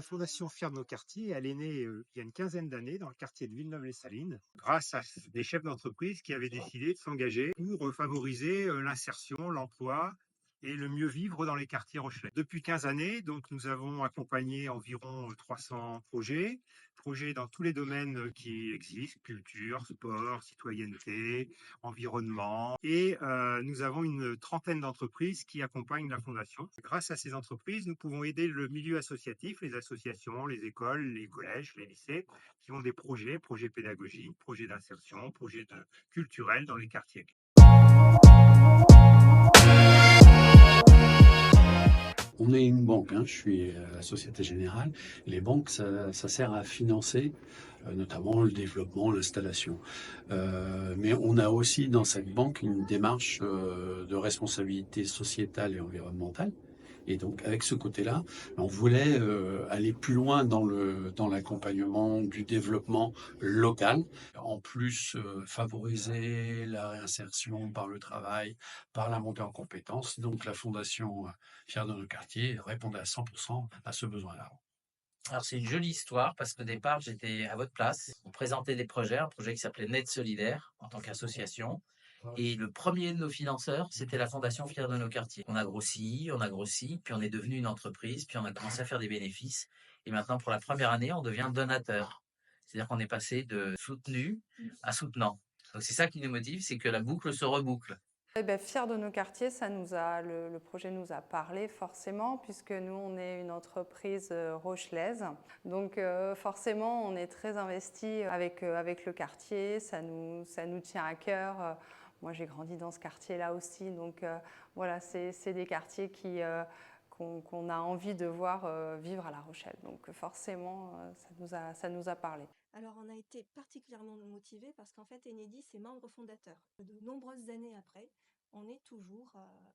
Fondation Fiers de nos quartiers, elle est née il y a une quinzaine d'années dans le quartier de Villeneuve-les-Salines, grâce à des chefs d'entreprise qui avaient décidé de s'engager pour favoriser l'insertion, l'emploi et le mieux vivre dans les quartiers rochelais. Depuis 15 années, donc, nous avons accompagné environ 300 projets dans tous les domaines qui existent, culture, sport, citoyenneté, environnement. Et nous avons une trentaine d'entreprises qui accompagnent la Fondation. Grâce à ces entreprises, nous pouvons aider le milieu associatif, les associations, les écoles, les collèges, les lycées, qui ont des projets pédagogiques, projets d'insertion, culturels dans les quartiers. On est une banque, je suis à la Société Générale. Les banques, ça sert à financer notamment le développement, l'installation. Mais on a aussi dans cette banque une démarche de responsabilité sociétale et environnementale. Et donc avec ce côté-là, on voulait aller plus loin dans l'accompagnement du développement local, en plus favoriser la réinsertion par le travail, par la montée en compétences. Donc la Fondation Fiers de nos quartiers répondait à 100% à ce besoin-là. Alors, c'est une jolie histoire parce qu'au départ, j'étais à votre place. On présentait des projets, un projet qui s'appelait Net Solidaire en tant qu'association. Et le premier de nos financeurs, c'était la Fondation Fiers de nos quartiers. On a grossi, puis on est devenu une entreprise, puis on a commencé à faire des bénéfices. Et maintenant, pour la première année, on devient donateur. C'est-à-dire qu'on est passé de soutenu à soutenant. Donc, c'est ça qui nous motive, c'est que la boucle se reboucle. Fiers de nos quartiers, le projet nous a parlé forcément, puisque nous, on est une entreprise rochelaise. Donc forcément, on est très investi avec le quartier, ça nous tient à cœur. Moi, j'ai grandi dans ce quartier-là aussi, donc voilà, c'est des quartiers qu'on a envie de voir vivre à La Rochelle. Donc forcément, ça nous a parlé. Alors, on a été particulièrement motivés parce qu'en fait, Enedis est membre fondateur. De nombreuses années après, on est toujours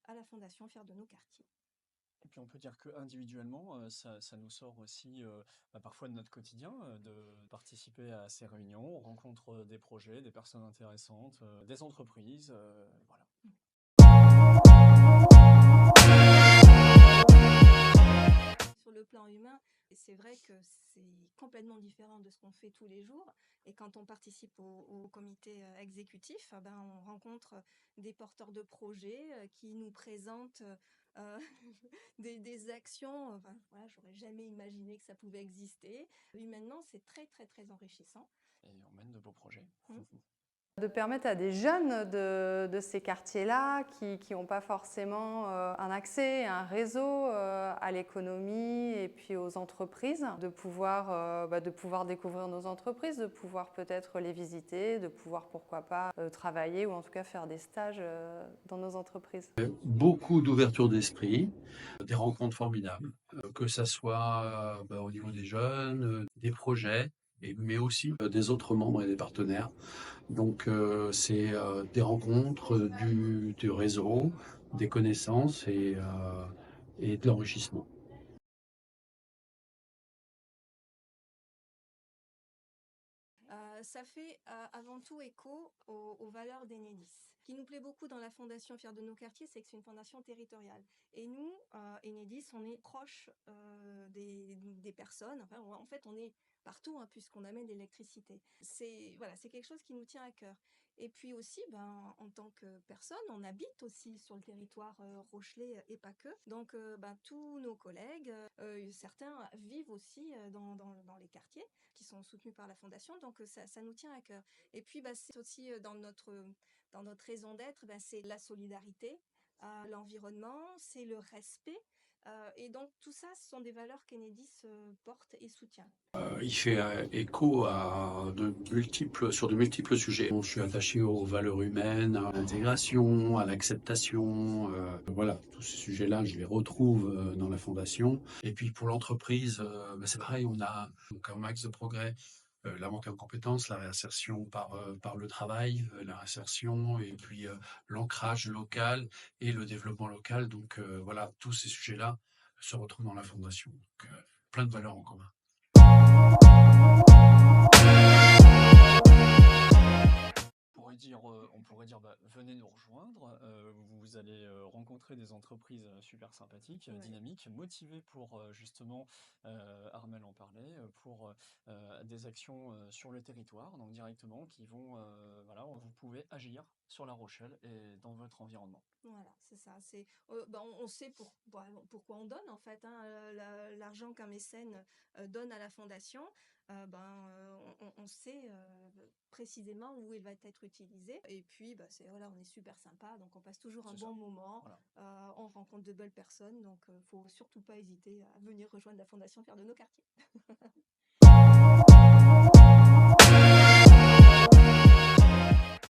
à la Fondation Fiers de nos quartiers. Et puis on peut dire qu'individuellement, ça nous sort aussi parfois de notre quotidien, de participer à ces réunions. On rencontre des projets, des personnes intéressantes, des entreprises, voilà. Sur le plan humain, c'est vrai que c'est complètement différent de ce qu'on fait tous les jours. Et quand on participe au comité exécutif, on rencontre des porteurs de projets qui nous présentent des actions. Voilà, j'aurais jamais imaginé que ça pouvait exister. Humainement, c'est très, très, très enrichissant. Et on mène de beaux projets. De permettre à des jeunes de ces quartiers-là qui n'ont pas forcément un accès, un réseau à l'économie et puis aux entreprises, de pouvoir découvrir nos entreprises, de pouvoir peut-être les visiter, de pouvoir pourquoi pas travailler ou en tout cas faire des stages dans nos entreprises. Beaucoup d'ouverture d'esprit, des rencontres formidables, que ça soit au niveau des jeunes, des projets, mais aussi des autres membres et des partenaires. Donc c'est des rencontres, du réseau, des connaissances et de l'enrichissement. Ça fait avant tout écho aux valeurs d'Enedis. Ce qui nous plaît beaucoup dans la Fondation Fiers de nos quartiers, c'est que c'est une fondation territoriale. Et nous, Enedis, on est proche des personnes. Enfin, en fait, on est partout puisqu'on amène l'électricité. C'est quelque chose qui nous tient à cœur. Et puis aussi, en tant que personne, on habite aussi sur le territoire rochelais et pas que. Donc, tous nos collègues, certains vivent aussi dans les quartiers qui sont soutenus par la Fondation. Donc, ça nous tient à cœur. Et puis, c'est aussi dans notre raison d'être, c'est la solidarité, l'environnement, c'est le respect. Et donc tout ça, ce sont des valeurs qu'Enedis porte et soutient. Il fait écho sur de multiples sujets. Je suis attaché aux valeurs humaines, à l'intégration, à l'acceptation. Voilà, tous ces sujets-là, je les retrouve dans la Fondation. Et puis pour l'entreprise, c'est pareil, on a comme axe de progrès la montée en compétences, la réinsertion par le travail, la réinsertion et puis l'ancrage local et le développement local. Donc voilà, tous ces sujets-là se retrouvent dans la Fondation. Donc plein de valeurs en commun. Pour on pourrait dire, bah, venez nous rejoindre. Vous allez rencontrer des entreprises super sympathiques, Ouais. dynamiques, motivées pour justement, Armel en parlait, pour des actions sur le territoire, donc directement, qui vont, voilà, vous pouvez agir sur La Rochelle et dans votre environnement. Voilà, c'est ça. On sait pourquoi on donne en fait, hein, l'argent qu'un mécène donne à la fondation. On sait précisément où il va être utilisé. Et puis, voilà, on est super sympa, donc on passe toujours un C'est ça. bon moment. Voilà. On rencontre de belles personnes, donc faut surtout pas hésiter à venir rejoindre la Fondation Faire de nos quartiers.